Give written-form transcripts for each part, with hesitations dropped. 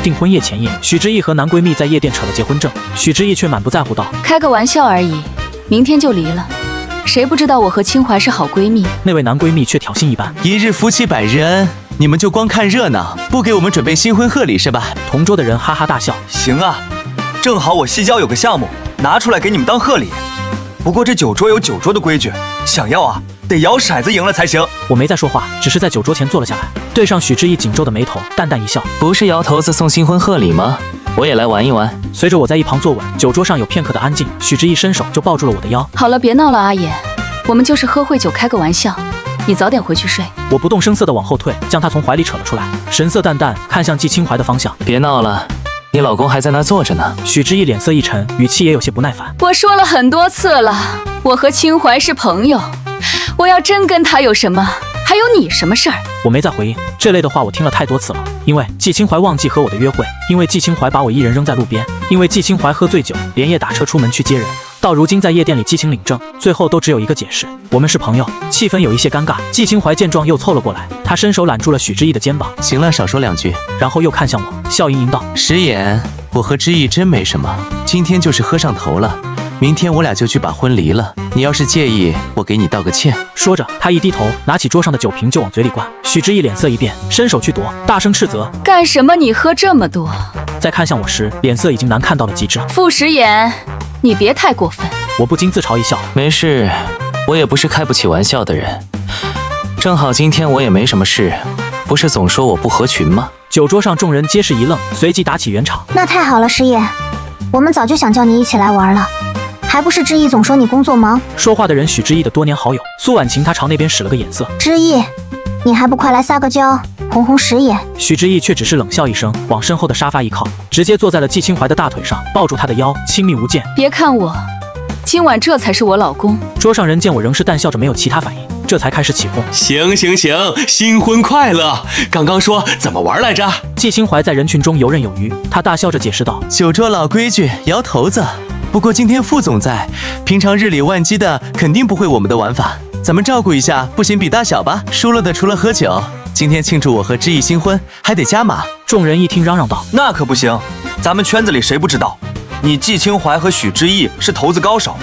订婚夜前夜，许知意和男闺蜜在夜店扯了结婚证，许知意却满不在乎道：“开个玩笑而已，明天就离了。谁不知道我和清怀是好闺蜜？”那位男闺蜜却挑衅一般：“一日夫妻百日恩，你们就光看热闹，不给我们准备新婚贺礼是吧？”同桌的人哈哈大笑：“行啊，正好我西郊有个项目，拿出来给你们当贺礼。不过这酒桌有酒桌的规矩，想要啊，得摇骰子赢了才行。”我没再说话，只是在酒桌前坐了下来，对上许知意紧皱的眉头，淡淡一笑：“不是摇头子送新婚贺礼吗？我也来玩一玩。”随着我在一旁坐稳，酒桌上有片刻的安静，许知意伸手就抱住了我的腰：“好了，别闹了，阿言，我们就是喝会酒开个玩笑，你早点回去睡。”我不动声色地往后退，将他从怀里扯了出来，神色淡淡看向季清怀的方向：“别闹了，你老公还在那坐着呢。”许知意脸色一沉，语气也有些不耐烦：“我说了很多次了，我和清怀是朋友，我要真跟他有什么，还有你什么事儿？”我没再回应，这类的话我听了太多次了。因为季清怀忘记和我的约会，因为季清怀把我一人扔在路边，因为季清怀喝醉酒连夜打车出门去接人，到如今在夜店里激情领证，最后都只有一个解释：我们是朋友。气氛有一些尴尬。季清怀见状又凑了过来，他伸手揽住了许知意的肩膀：“行了，少说两句。”然后又看向我，笑盈盈道：“食言，我和知意真没什么，今天就是喝上头了。明天我俩就去把婚离了，你要是介意，我给你道个歉。”说着，他一低头，拿起桌上的酒瓶就往嘴里灌。许知意脸色一变，伸手去夺，大声斥责：“干什么？你喝这么多？”再看向我时，脸色已经难看到了极致。傅食言，你别太过分。我不禁自嘲一笑：“没事，我也不是开不起玩笑的人。正好今天我也没什么事，不是总说我不合群吗？”酒桌上众人皆是一愣，随即打起圆场。那太好了，食言，我们早就想叫你一起来玩了。还不是知意总说你工作忙。说话的人许知意的多年好友苏婉晴，她朝那边使了个眼色：“知意，你还不快来撒个娇，红红食言？”许知意却只是冷笑一声，往身后的沙发一靠，直接坐在了季清怀的大腿上，抱住他的腰，亲密无间。别看我，今晚这才是我老公。桌上人见我仍是淡笑着，没有其他反应，这才开始起哄：“行，新婚快乐！刚刚说怎么玩来着？”季清怀在人群中游刃有余，他大笑着解释道：“酒桌老规矩，摇头子。不过今天副总在，平常日理万机的，肯定不会我们的玩法。咱们照顾一下，不嫌比大小吧？输了的除了喝酒，今天庆祝我和知意新婚，还得加码。”众人一听嚷嚷道：“那可不行，咱们圈子里谁不知道，你季清怀和许知意是投资高手，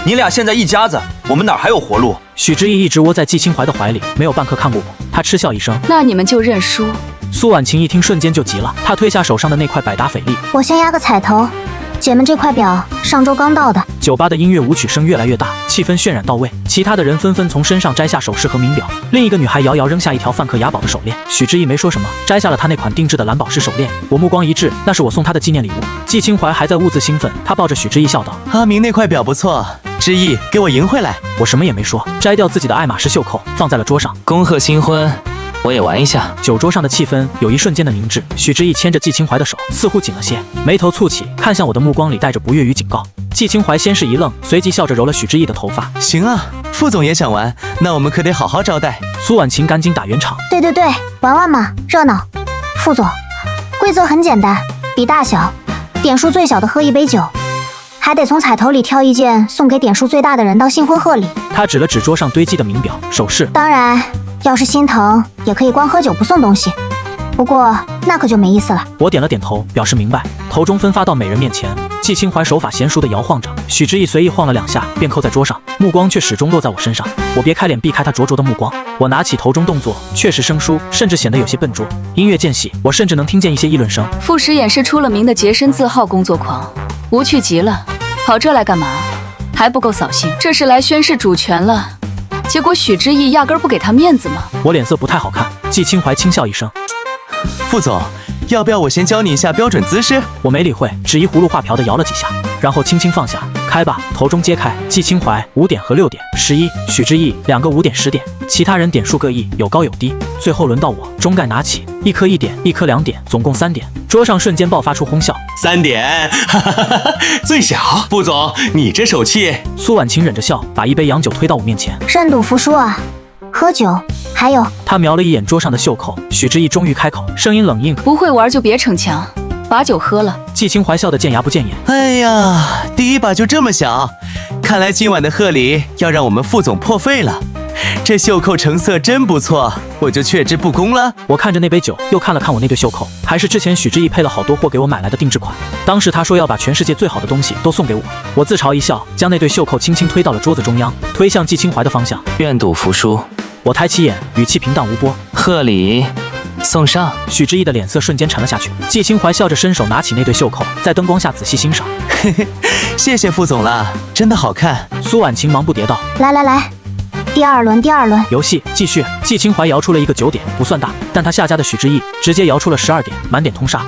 你俩现在一家子，我们哪还有活路？”许知意一直窝在季清怀的怀里，没有半刻看过我，他嗤笑一声：“那你们就认输。”苏婉晴一听，瞬间就急了，她推下手上的那块百达翡丽：“我先压个彩头。姐们，这块表上周刚到的。”酒吧的音乐舞曲声越来越大，气氛渲染到位，其他的人纷纷从身上摘下首饰和名表。另一个女孩遥遥扔下一条梵克雅宝的手链，许知意没说什么，摘下了她那款定制的蓝宝石手链。我目光一致，那是我送她的纪念礼物。季清怀还在兀自兴奋，他抱着许知意笑道：“阿明那块表不错，知意给我赢回来。”我什么也没说，摘掉自己的爱马仕袖扣，放在了桌上。恭贺新婚，我也玩一下。酒桌上的气氛有一瞬间的凝滞，许知意牵着季清怀的手似乎紧了些，眉头蹙起，看向我的目光里带着不悦与警告。季清怀先是一愣，随即笑着揉了许知意的头发：“行啊，副总也想玩，那我们可得好好招待。”苏婉晴赶紧打圆场：“对，玩玩嘛，热闹。副总，规则很简单，比大小，点数最小的喝一杯酒，还得从彩头里挑一件送给点数最大的人当新婚贺礼。”他指了指桌上堆积的名表、首饰。当然，要是心疼，也可以光喝酒不送东西。不过那可就没意思了。我点了点头，表示明白。头中分发到美人面前，季清怀手法娴熟地摇晃着，许知意随意晃了两下，便扣在桌上，目光却始终落在我身上。我别开脸避开他灼灼的目光。我拿起头中动作确实生疏，甚至显得有些笨拙。音乐渐细，我甚至能听见一些议论声。傅食言是出了名的洁身自好工作狂，无趣极了，跑这来干嘛？还不够扫兴？这是来宣示主权了。结果许知意压根不给他面子吗？我脸色不太好看。季清怀轻笑一声：“副总，要不要我先教你一下标准姿势？”我没理会，只一葫芦画瓢地摇了几下，然后轻轻放下。开吧，头中揭开。季清怀5点和6点11，许知意2个5点10点，其他人点数各异，有高有低。最后轮到我，中盖拿起，1颗1点，1颗2点，总共3点。桌上瞬间爆发出哄笑，3点，哈哈哈哈，最小。副总，你这手气。苏婉晴忍着笑，把一杯洋酒推到我面前：“认赌服输啊，喝酒。还有。”他瞄了一眼桌上的袖扣，许知意终于开口，声音冷硬：“不会玩就别逞强，把酒喝了。”季清怀笑得见牙不见眼：“哎呀，第一把就这么小，看来今晚的贺礼要让我们副总破费了。这袖扣成色真不错，我就却之不恭了。我看着那杯酒，又看了看我那对袖扣，还是之前许之意配了好多货给我买来的定制款。当时他说要把全世界最好的东西都送给我，我自嘲一笑，将那对袖扣轻轻推到了桌子中央，推向季清怀的方向。愿赌服输。我抬起眼，语气平淡无波。贺礼送上。许之意的脸色瞬间沉了下去。季清怀笑着伸手拿起那对袖扣，在灯光下仔细欣赏。谢谢副总啦，真的好看。苏婉晴忙不迭道。来，第二轮。游戏继续。季清怀摇出了一个9点，不算大，但他下家的许之意直接摇出了12点，满点通杀。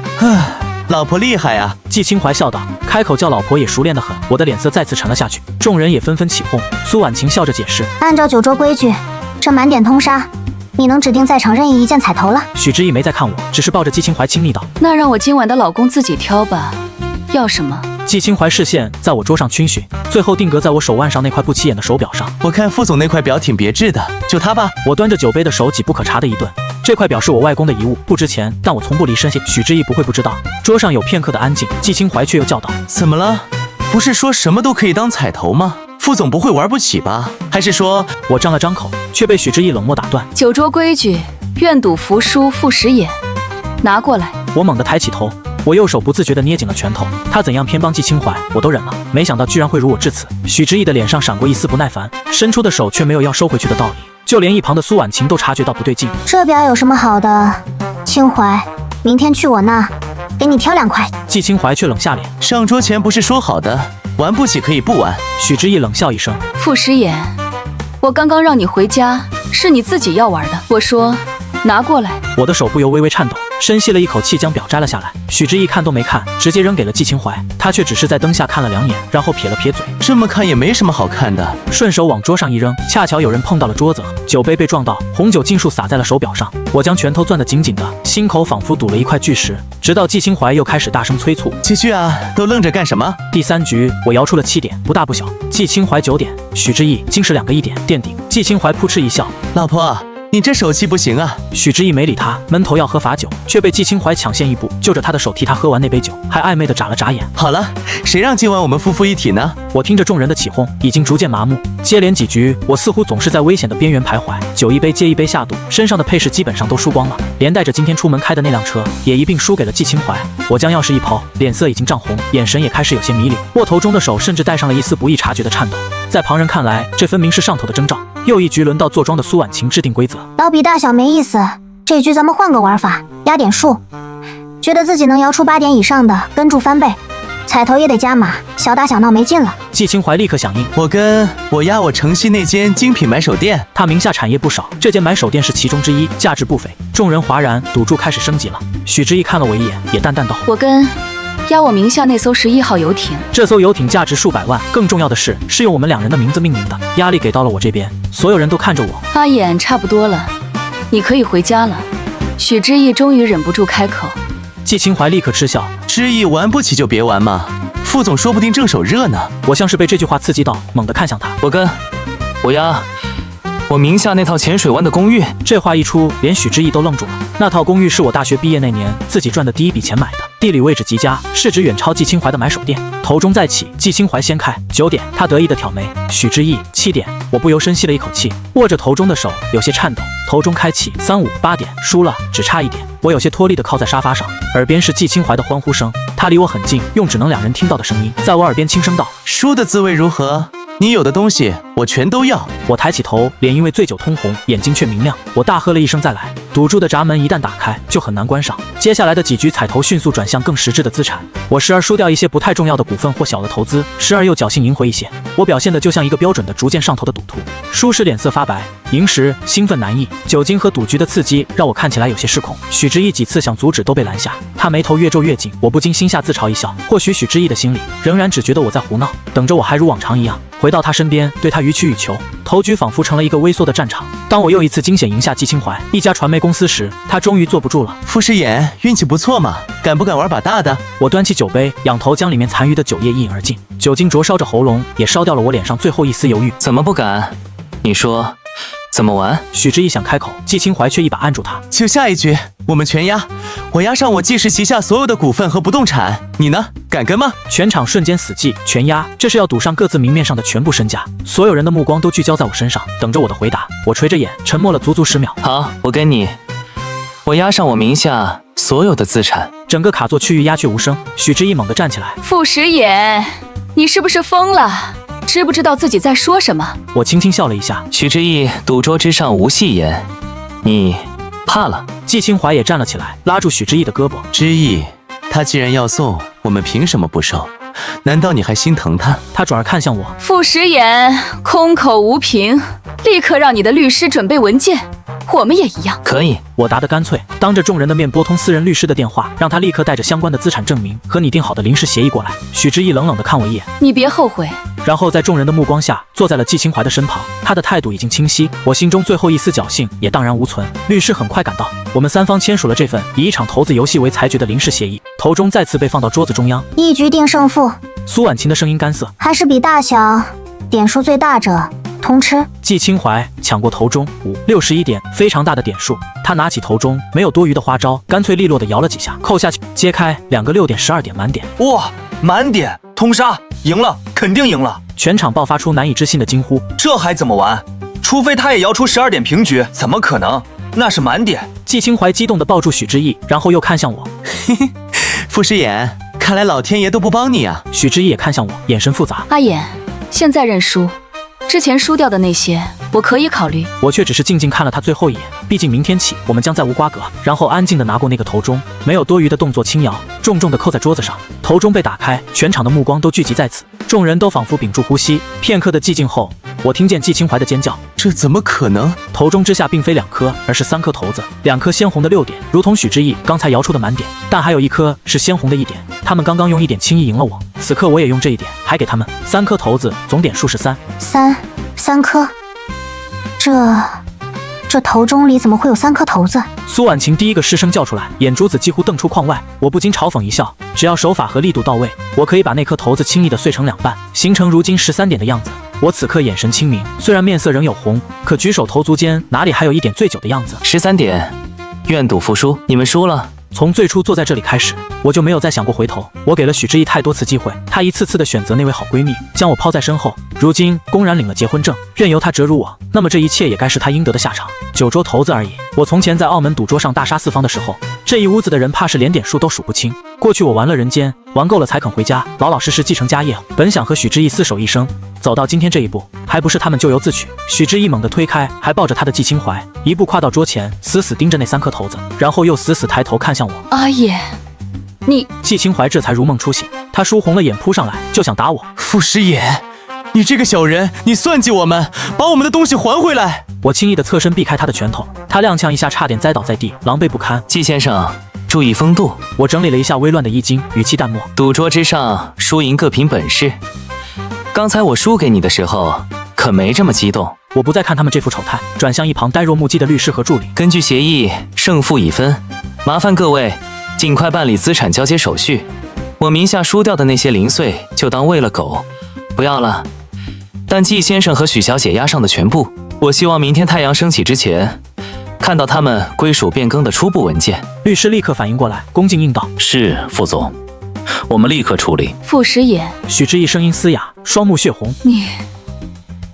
老婆厉害啊！季清怀笑道，开口叫老婆也熟练得很。我的脸色再次沉了下去，众人也纷纷起哄。苏婉晴笑着解释，按照9桌规矩，这满点通杀，你能指定在场任意一件彩头了。许之意没再看我，只是抱着季清怀亲昵道，那让我今晚的老公自己挑吧，要什么？季清怀视线在我桌上逡巡，最后定格在我手腕上那块不起眼的手表上。我看副总那块表挺别致的，就它吧。我端着酒杯的手几不可察的一顿。这块表是我外公的遗物，不值钱，但我从不离身。许之意不会不知道。桌上有片刻的安静，季清怀却又叫道：“怎么了？不是说什么都可以当彩头吗？副总不会玩不起吧？还是说……”我张了张口，却被许之意冷漠打断。9桌规矩，愿赌服输，副食言，拿过来。我猛地抬起头，我右手不自觉地捏紧了拳头。他怎样偏帮季清怀，我都忍了，没想到居然会如我至此。许之意的脸上闪过一丝不耐烦，伸出的手却没有要收回去的道理。就连一旁的苏婉晴都察觉到不对劲。这表有什么好的？清怀，明天去我那，给你挑2块。季清怀却冷下脸，上桌前不是说好的，玩不起可以不玩。许之意冷笑一声，傅时言，我刚刚让你回家，是你自己要玩的。我说，拿过来。我的手不由微微颤抖，深吸了一口气，将表摘了下来。许之意看都没看，直接扔给了季清怀。他却只是在灯下看了2眼，然后撇了撇嘴。这么看也没什么好看的，顺手往桌上一扔，恰巧有人碰到了桌子，酒杯被撞到，红酒尽数洒在了手表上。我将拳头攥得紧紧的，心口仿佛堵了一块巨石。直到季清怀又开始大声催促：“继续啊，都愣着干什么？”第3局我摇出了7点，不大不小。季清怀9点，许之意竟是2个1点，垫底。季清怀扑哧一笑：“老婆，你这手气不行啊！”许之意没理他，闷头要喝罚酒，却被季清怀抢先一步，就着他的手替他喝完那杯酒，还暧昧地眨了眨眼。好了，谁让今晚我们夫妇一体呢？我听着众人的起哄，已经逐渐麻木。接连几局，我似乎总是在危险的边缘徘徊，酒一杯接一杯下肚，身上的配饰基本上都输光了，连带着今天出门开的那辆车也一并输给了季清怀。我将钥匙一抛，脸色已经涨红，眼神也开始有些迷离，握头中的手甚至带上了一丝不易察觉的颤抖。在旁人看来，这分明是上头的征兆。又一局轮到坐庄的苏婉晴制定规则，老比大小没意思，这局咱们换个玩法，压点数，觉得自己能摇出8点以上的，跟住翻倍，彩头也得加码，小打小闹没劲了。季清怀立刻响应，我压我城西那间精品买手店，他名下产业不少，这间买手店是其中之一，价值不菲。众人哗然，赌注开始升级了。许之意看了我一眼，也淡淡道：“我跟压我名下那艘11号游艇，这艘游艇价值数百万，更重要的是用我们2人的名字命名的。压力给到了我这边，所有人都看着我。阿眼差不多了，你可以回家了。”许之意终于忍不住开口。季清怀立刻嗤笑：“之意玩不起就别玩嘛，副总说不定正手热呢。”我像是被这句话刺激到，猛地看向他。我压我名下那套浅水湾的公寓。这话一出，连许之意都愣住了。那套公寓是我大学毕业那年自己赚的第一笔钱买的，地理位置极佳，市值远超季清怀的买手店。头中再起，季清怀先开9点，他得意的挑眉。许之意7点，我不由深吸了一口气，握着头中的手有些颤抖。头中开启3、5、8点，输了，只差1点。我有些脱力的靠在沙发上，耳边是季清怀的欢呼声。他离我很近，用只能2人听到的声音在我耳边轻声道：“输的滋味如何？你有的东西我全都要。”我抬起头，脸因为醉酒通红，眼睛却明亮。我大喝了一声再来。赌注的闸门一旦打开，就很难关上。接下来的几局彩头迅速转向更实质的资产，我时而输掉一些不太重要的股份或小的投资，时而又侥幸赢回一些。我表现的就像一个标准的逐渐上头的赌徒，输时脸色发白，赢时兴奋难抑。酒精和赌局的刺激让我看起来有些失控。许之意几次想阻止都被拦下，他眉头越皱越紧，我不禁心下自嘲一笑。或许许之意的心里仍然只觉得我在胡闹，等着我还如往常一样回到他身边，对他予取予求。头局仿佛成了一个微缩的战场。当我又一次惊险赢下季清怀一家传媒公司时，他终于坐不住了。傅时言，运气不错嘛，敢不敢玩把大的？我端起酒杯，仰头将里面残余的酒液一饮而尽，酒精灼烧着喉咙，也烧掉了我脸上最后一丝犹豫。怎么不敢？你说，怎么玩？许知意想开口，季清怀却一把按住他。就下一局，我们全压，我压上我季氏旗下所有的股份和不动产，你呢？敢跟吗？全场瞬间死寂，全压，这是要赌上各自明面上的全部身家。所有人的目光都聚焦在我身上，等着我的回答。我垂着眼，沉默了足足10秒。好，我跟你，我压上我名下所有的资产。整个卡座区域鸦雀无声。许知意猛地站起来，傅时野，你是不是疯了？知不知道自己在说什么？我轻轻笑了一下。许知意，赌桌之上无戏言，你怕了？季清怀也站了起来，拉住许知意的胳膊。知意，他既然要送，我们凭什么不收？难道你还心疼他？他转而看向我，傅时言，空口无凭，立刻让你的律师准备文件。我们也一样。可以，我答得干脆，当着众人的面拨通私人律师的电话，让他立刻带着相关的资产证明和拟定好的临时协议过来。许知意冷冷地看我一眼，你别后悔。然后在众人的目光下，坐在了季清怀的身旁。他的态度已经清晰，我心中最后一丝侥幸也荡然无存。律师很快赶到，我们三方签署了这份以一场投资游戏为裁决的临时协议。头中再次被放到桌子中央，一局定胜负，苏婉晴的声音干涩，还是比大小，点数最大者通吃。季清怀抢过头中561点，非常大的点数。他拿起头中没有多余的花招，干脆利落地摇了几下，扣下去，揭开2个6点12点满点。哇，满点通杀，赢了，肯定赢了！全场爆发出难以置信的惊呼。这还怎么玩？除非他也摇出12点平局，怎么可能？那是满点。季清怀激动地抱住许知意，然后又看向我。嘿嘿，傅时言，看来老天爷都不帮你啊！许知意也看向我，眼神复杂。阿言，现在认输，之前输掉的那些我可以考虑。我却只是静静看了他最后一眼，毕竟明天起我们将再无瓜葛。然后安静地拿过那个头钟，没有多余的动作，轻摇，重重地扣在桌子上。头钟被打开，全场的目光都聚集在此，众人都仿佛屏住呼吸。片刻的寂静后，我听见季清怀的尖叫。这怎么可能？头钟之下并非2颗，而是3颗头子，2颗鲜红的6点，如同许知意刚才摇出的满点，但还有1颗是鲜红的1点。他们刚刚用1点轻易赢了我，此刻我也用这1点，还给他们3颗头子，总点数是三颗。这头钟里怎么会有3颗头子？苏婉晴第一个失声叫出来，眼珠子几乎瞪出框外。我不禁嘲讽一笑，只要手法和力度到位，我可以把那颗头子轻易地碎成2半，形成如今13点的样子。我此刻眼神清明，虽然面色仍有红，可举手投足间哪里还有1点醉酒的样子。13点，愿赌服输，你们输了。从最初坐在这里开始，我就没有再想过回头。我给了许知意太多次机会，她一次次的选择那位好闺蜜，将我抛在身后。如今公然领了结婚证，任由她折辱我，那么这一切也该是她应得的下场。酒桌头子而已。我从前在澳门赌桌上大杀四方的时候，这一屋子的人怕是连点数都数不清。过去我玩乐人间，玩够了才肯回家，老老实实继承家业。本想和许知意厮守一生，走到今天这一步，还不是他们咎由自取。许知意猛地推开还抱着他的季清怀，一步跨到桌前，死死盯着那3颗头子，然后又死死抬头看向我。阿言，你……季清怀这才如梦初醒，他输红了眼扑上来就想打我。傅时言，你这个小人，你算计我们，把我们的东西还回来！我轻易地侧身避开他的拳头，他踉跄一下差点栽倒在地，狼狈不堪。季先生，注意风度。我整理了一下微乱的衣襟，语气淡漠。赌桌之上，输赢各凭本事。刚才我输给你的时候，可没这么激动。我不再看他们这副丑态，转向一旁呆若木鸡的律师和助理。根据协议，胜负已分，麻烦各位尽快办理资产交接手续。我名下输掉的那些零碎，就当喂了狗，不要了。但季先生和许小姐押上的全部，我希望明天太阳升起之前，看到他们归属变更的初步文件。律师立刻反应过来，恭敬应道：“是，副总，我们立刻处理。”傅时言，许知意声音嘶哑，双目血红。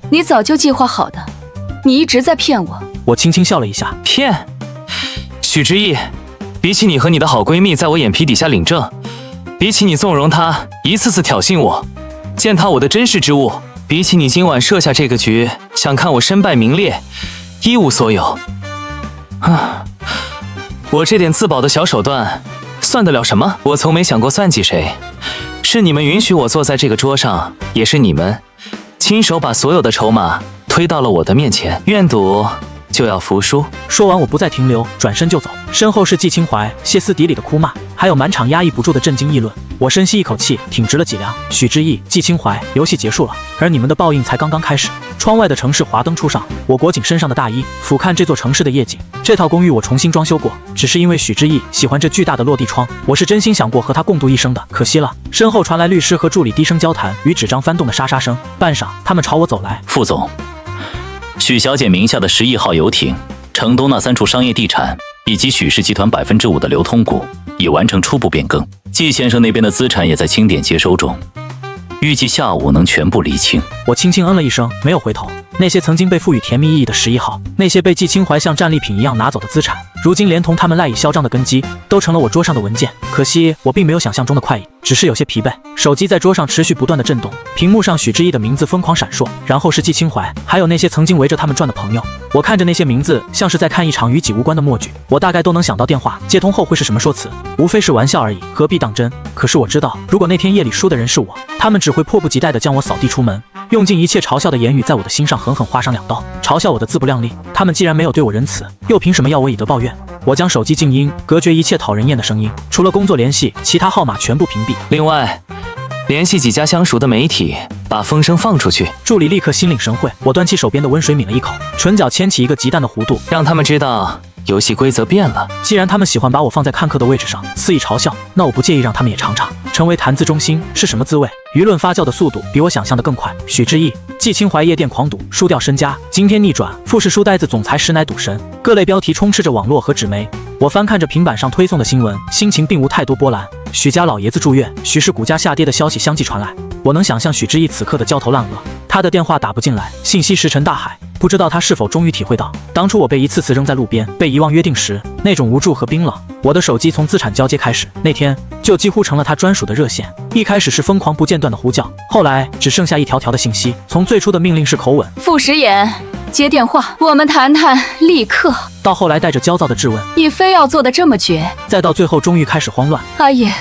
你早就计划好的，你一直在骗我。我轻轻笑了一下，骗？许知意，比起你和你的好闺蜜在我眼皮底下领证，比起你纵容她一次次挑衅我，践踏我的珍视之物，比起你今晚设下这个局，想看我身败名裂，一无所有。我这点自保的小手段，算得了什么？我从没想过算计谁，是你们允许我坐在这个桌上，也是你们亲手把所有的筹码推到了我的面前。愿赌就要服输。说完我不再停留，转身就走。身后是季清怀歇斯底里的哭骂，还有满场压抑不住的震惊议论。我深吸一口气，挺直了脊梁。许知意、季清怀，游戏结束了，而你们的报应才刚刚开始。窗外的城市华灯初上，我裹紧身上的大衣，俯瞰这座城市的夜景。这套公寓我重新装修过，只是因为许知意喜欢这巨大的落地窗，我是真心想过和他共度一生的，可惜了。身后传来律师和助理低声交谈与纸张翻动的沙沙声，半晌，他们朝我走来。副总，许小姐名下的11号游艇、城东那3处商业地产以及许氏集团5%的流通股已完成初步变更，季先生那边的资产也在清点接收中，预计下午能全部厘清。我轻轻嗯了一声，没有回头。那些曾经被赋予甜蜜意义的11号，那些被季清淮像战利品一样拿走的资产，如今连同他们赖以嚣张的根基，都成了我桌上的文件。可惜我并没有想象中的快意，只是有些疲惫。手机在桌上持续不断的震动，屏幕上许知意的名字疯狂闪烁，然后是季清淮，还有那些曾经围着他们转的朋友。我看着那些名字，像是在看一场与己无关的默剧。我大概都能想到电话接通后会是什么说辞，无非是玩笑而已，何必当真？可是我知道，如果那天夜里输的人是我，他们只会迫不及待地将我扫地出门，用尽一切嘲笑的言语在我的心上狠狠划上2刀，嘲笑我的自不量力。他们既然没有对我仁慈，又凭什么要我以德报怨？我将手机静音，隔绝一切讨人厌的声音，除了工作联系，其他号码全部屏蔽。另外，联系几家相熟的媒体，把风声放出去。助理立刻心领神会，我端起手边的温水抿了一口，唇角牵起一个极淡的弧度，让他们知道游戏规则变了。既然他们喜欢把我放在看客的位置上肆意嘲笑，那我不介意让他们也尝尝成为谈资中心是什么滋味。舆论发酵的速度比我想象的更快。许知意、季清淮夜店狂赌输掉身家，今天逆转，富士书呆子总裁实乃赌神。各类标题充斥着网络和纸媒。我翻看着平板上推送的新闻，心情并无太多波澜。许家老爷子住院，许氏股价下跌的消息相继传来。我能想象许知意此刻的焦头烂额，他的电话打不进来，信息石沉大海。不知道他是否终于体会到，当初我被一次次扔在路边，被遗忘约定时那种无助和冰冷。我的手机从资产交接开始，那天就几乎成了他专属的热线。一开始是疯狂不间断的呼叫，后来只剩下一条条的信息。从最初的命令式口吻，傅时言，接电话，我们谈谈，立刻。到后来带着焦躁的质问，你非要做的这么绝？再到最后终于开始慌乱。阿爷，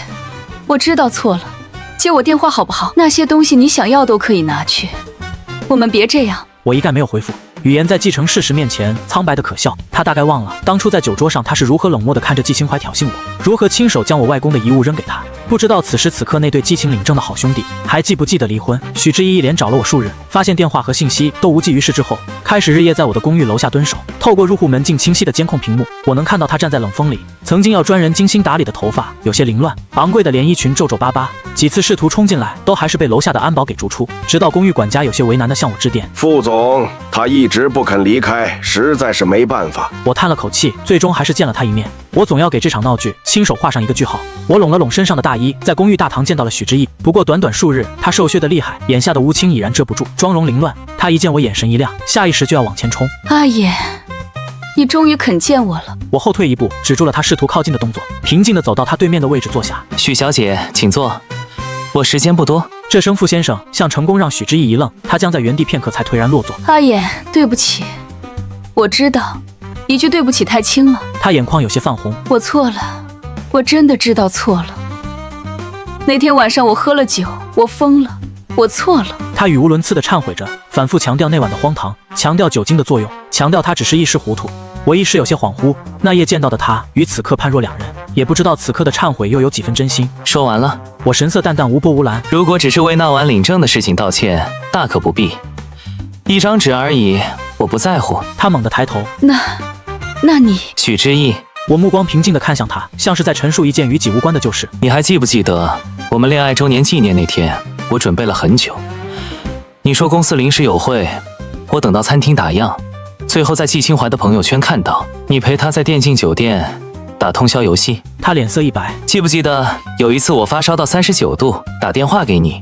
我知道错了，接我电话好不好？那些东西你想要都可以拿去，我们别这样。我一概没有回复，语言在既成事实面前苍白的可笑。他大概忘了当初在酒桌上他是如何冷漠地看着季清淮挑衅我，如何亲手将我外公的遗物扔给他。不知道此时此刻那对激情领证的好兄弟还记不记得离婚。许知意一连找了我数日，发现电话和信息都无济于事之后，开始日夜在我的公寓楼下蹲守。透过入户门禁清晰的监控屏幕，我能看到他站在冷风里，曾经要专人精心打理的头发有些凌乱，昂贵的连衣裙皱皱巴巴，几次试图冲进来都还是被楼下的安保给逐出。直到公寓管家有些为难地向我致电，副总他一直不肯离开，实在是没办法。我叹了口气，最终还是见了他一面。我总要给这场闹剧亲手画上一个句号。我拢了拢身上的大衣，在公寓大堂见到了许知意。不过短短数日，他瘦削得厉害，眼下的乌青已然遮不住，妆容凌乱。他一见我眼神一亮，下意识就要往前冲。阿爷，你终于肯见我了。我后退一步，止住了他试图靠近的动作，平静地走到他对面的位置坐下。许小姐，请坐，我时间不多。这声傅先生像成功让许知意一愣，他僵在原地片刻才颓然落座。阿爷，对不起，我知道一句对不起太轻了。他眼眶有些泛红。我错了，我真的知道错了。那天晚上我喝了酒，我疯了，我错了。他语无伦次地忏悔着，反复强调那晚的荒唐，强调酒精的作用，强调他只是一时糊涂。我一时有些恍惚，那夜见到的他与此刻判若两人，也不知道此刻的忏悔又有几分真心。说完了，我神色淡淡，无波无澜。如果只是为那晚领证的事情道歉，大可不必。一张纸而已，我不在乎。他猛地抬头，那你……许知意。我目光平静地看向他，像是在陈述一件与己无关的旧事。你还记不记得我们恋爱周年纪念那天，我准备了很久。你说公司临时有会，我等到餐厅打烊，最后在季清淮的朋友圈看到你陪他在电竞酒店打通宵游戏。他脸色一白。记不记得有一次我发烧到39度，打电话给你，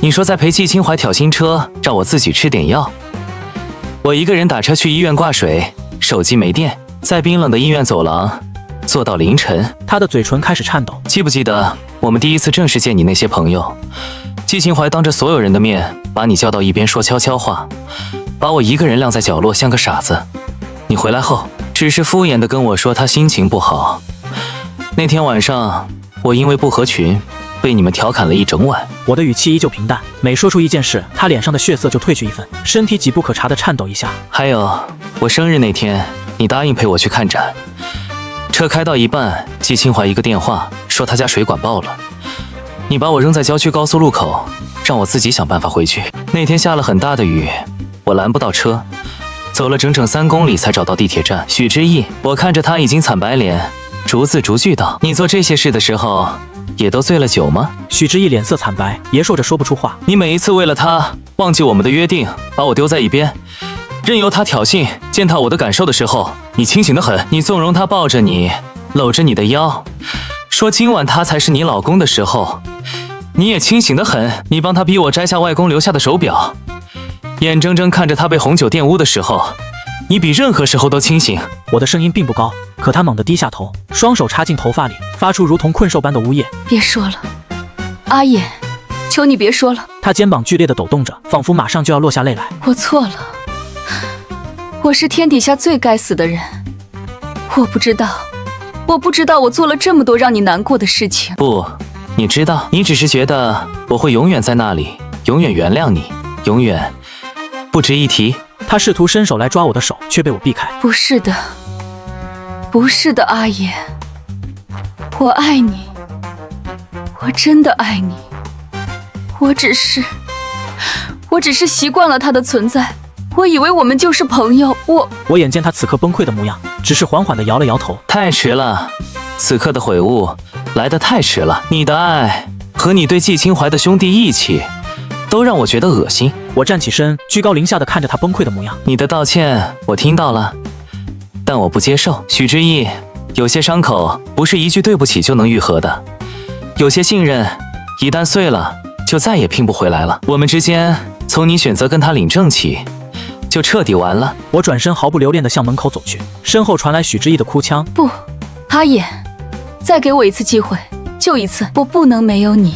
你说在陪季清淮挑新车，让我自己吃点药。我一个人打车去医院挂水，手机没电，在冰冷的医院走廊坐到凌晨。他的嘴唇开始颤抖。记不记得我们第一次正式见你那些朋友，季清淮当着所有人的面把你叫到一边说悄悄话，把我一个人晾在角落像个傻子。你回来后只是敷衍地跟我说他心情不好。那天晚上我因为不合群被你们调侃了一整晚。我的语气依旧平淡，每说出一件事，他脸上的血色就褪去一分，身体几不可察地颤抖一下。还有我生日那天，你答应陪我去看展，车开到一半，季清淮一个电话说他家水管爆了，你把我扔在郊区高速路口，让我自己想办法回去。那天下了很大的雨，我拦不到车，走了整整3公里才找到地铁站。许知意，我看着他已经惨白脸，逐字逐句道：你做这些事的时候也都醉了酒吗？许知意脸色惨白，爷说着说不出话。你每一次为了他忘记我们的约定，把我丢在一边，任由他挑衅践踏我的感受的时候，你清醒得很。你纵容他抱着你，搂着你的腰，说今晚他才是你老公的时候，你也清醒得很。你帮他逼我摘下外公留下的手表，眼睁睁看着他被红酒玷污的时候，你比任何时候都清醒。我的声音并不高，可他猛地低下头，双手插进头发里，发出如同困兽般的呜咽。别说了，阿野，求你别说了。他肩膀剧烈地抖动着，仿佛马上就要落下泪来。我错了，我是天底下最该死的人。我不知道我做了这么多让你难过的事情。不，你知道，你只是觉得我会永远在那里，永远原谅你，永远不值一提。他试图伸手来抓我的手，却被我避开。不是的，不是的，阿野，我爱你，我真的爱你。我只是习惯了他的存在，我以为我们就是朋友。我眼见他此刻崩溃的模样，只是缓缓地摇了摇头。太迟了，此刻的悔悟来得太迟了。你的爱和你对季清怀的兄弟义气，都让我觉得恶心。我站起身，居高临下地看着他崩溃的模样。你的道歉我听到了，但我不接受。许之意，有些伤口不是一句对不起就能愈合的，有些信任一旦碎了，就再也拼不回来了。我们之间从你选择跟他领证起，就彻底完了。我转身毫不留恋地向门口走去，身后传来许之意的哭腔。不，阿野，再给我一次机会，就一次，我不能没有你，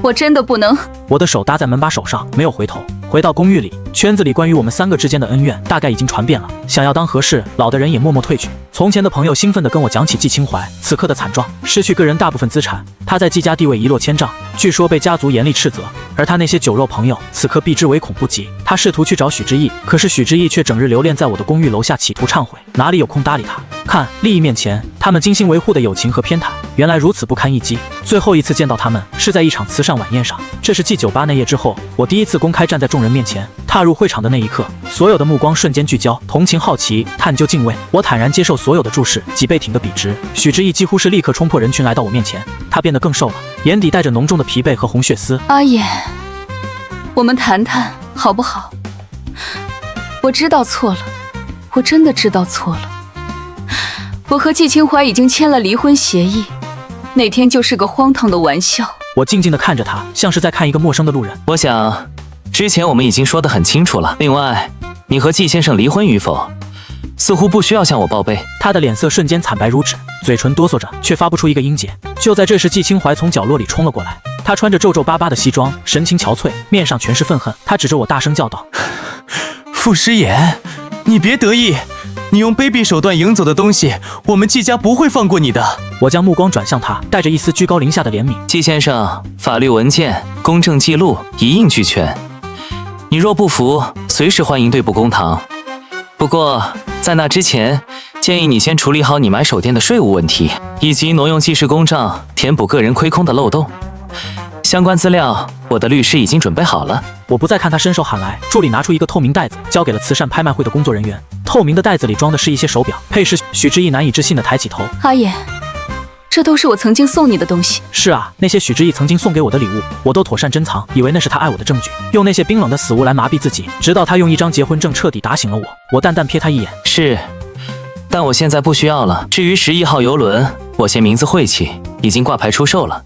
我真的不能。我的手搭在门把手上，没有回头。回到公寓里，圈子里关于我们3个之间的恩怨大概已经传遍了。想要当和事佬的人也默默退去。从前的朋友兴奋地跟我讲起季清怀此刻的惨状，失去个人大部分资产，他在季家地位一落千丈，据说被家族严厉斥责。而他那些酒肉朋友此刻避之唯恐不及。他试图去找许之意，可是许之意却整日留恋在我的公寓楼下，企图忏悔，哪里有空搭理他？看利益面前，他们精心维护的友情和偏袒，原来如此不堪一击。最后一次见到他们是在一场慈善晚宴上，这是继酒吧那夜之后，我第一次公开站在众人面前。踏入会场的那一刻，所有的目光瞬间聚焦，同情、好奇、探究、敬畏。我坦然接受所有的注视，脊背挺得笔直。许之意几乎是立刻冲破人群来到我面前，他变得更瘦了，眼底带着浓重的疲惫和红血丝。阿野，我们谈谈好不好？我知道错了，我真的知道错了。我和季清怀已经签了离婚协议，那天就是个荒唐的玩笑。我静静地看着他，像是在看一个陌生的路人。我想之前我们已经说得很清楚了。另外，你和季先生离婚与否，似乎不需要向我报备。他的脸色瞬间惨白如纸，嘴唇哆嗦着，却发不出一个音节。就在这时，季清怀从角落里冲了过来。他穿着皱皱巴巴的西装，神情憔悴，面上全是愤恨。他指着我大声叫道：“傅师爷，你别得意，你用卑鄙手段赢走的东西，我们季家不会放过你的。”我将目光转向他，带着一丝居高临下的怜悯。季先生，法律文件、公证记录一应俱全，你若不服，随时欢迎对簿公堂。不过在那之前，建议你先处理好你买手店的税务问题，以及挪用记事公账填补个人亏空的漏洞。相关资料，我的律师已经准备好了。我不再看他伸手喊来，助理拿出一个透明袋子，交给了慈善拍卖会的工作人员。透明的袋子里装的是一些手表、配饰。许之意难以置信地抬起头：“阿野，这都是我曾经送你的东西。”是啊，那些许之意曾经送给我的礼物，我都妥善珍藏，以为那是他爱我的证据，用那些冰冷的死物来麻痹自己，直到他用一张结婚证彻底打醒了我。我淡淡瞥他一眼：“是，但我现在不需要了。至于11号邮轮，我嫌名字晦气，已经挂牌出售了。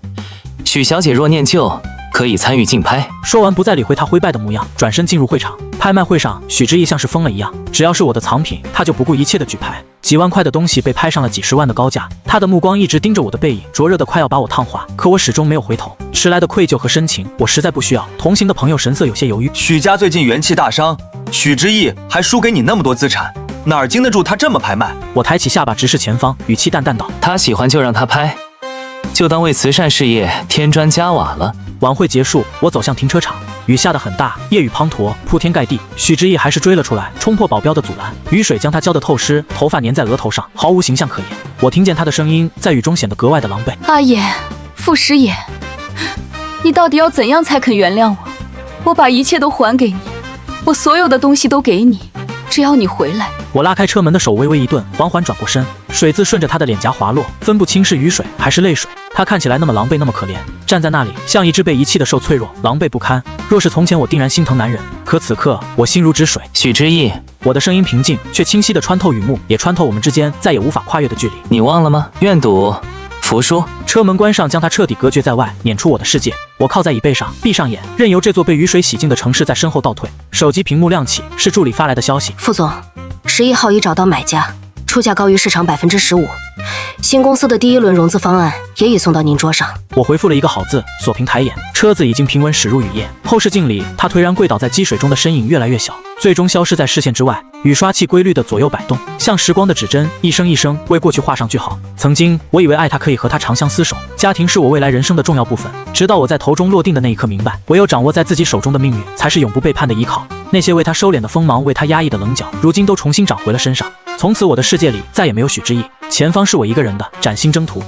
许小姐若念旧，可以参与竞拍。”说完不再理会他灰败的模样，转身进入会场。拍卖会上，许之意像是疯了一样，只要是我的藏品，他就不顾一切的举牌。几万块的东西被拍上了几十万的高价，他的目光一直盯着我的背影，灼热的快要把我烫化。可我始终没有回头，迟来的愧疚和深情，我实在不需要。同行的朋友神色有些犹豫。许家最近元气大伤，许之意还输给你那么多资产，哪儿经得住他这么拍卖？我抬起下巴直视前方，语气淡淡道：“他喜欢就让他拍，就当为慈善事业添砖加瓦了。”晚会结束，我走向停车场，雨下得很大，夜雨滂沱，铺天盖地。许之意还是追了出来，冲破保镖的阻拦，雨水将他浇得透湿，头发粘在额头上，毫无形象可言。我听见他的声音在雨中显得格外的狼狈：“阿野，傅师爷，你到底要怎样才肯原谅我？我把一切都还给你，我所有的东西都给你，只要你回来。”我拉开车门的手微微一顿，缓缓转过身，水渍顺着他的脸颊滑落，分不清是雨水还是泪水。他看起来那么狼狈，那么可怜，站在那里像一只被遗弃的兽，脆弱、狼狈不堪。若是从前，我定然心疼男人，可此刻我心如止水。许之意，我的声音平静，却清晰地穿透雨幕，也穿透我们之间再也无法跨越的距离。你忘了吗？愿赌服输。车门关上，将他彻底隔绝在外，撵出我的世界。我靠在椅背上，闭上眼，任由这座被雨水洗净的城市在身后倒退。手机屏幕亮起，是助理发来的消息。副总，11号已找到买家，出价高于市场15%。新公司的第1轮融资方案也已送到您桌上。我回复了一个好字，锁屏抬眼，车子已经平稳驶入雨夜。后视镜里，他颓然跪倒在积水中的身影越来越小，最终消失在视线之外。雨刷器规律的左右摆动，像时光的指针，一声一声为过去画上句号。曾经我以为爱他可以和他长相厮守，家庭是我未来人生的重要部分，直到我在头中落定的那一刻明白，唯有掌握在自己手中的命运才是永不背叛的依靠。那些为他收敛的锋芒，为他压抑的棱角，如今都重新长回了身上。从此我的世界里再也没有许之意，前方是我一个人的崭新征途。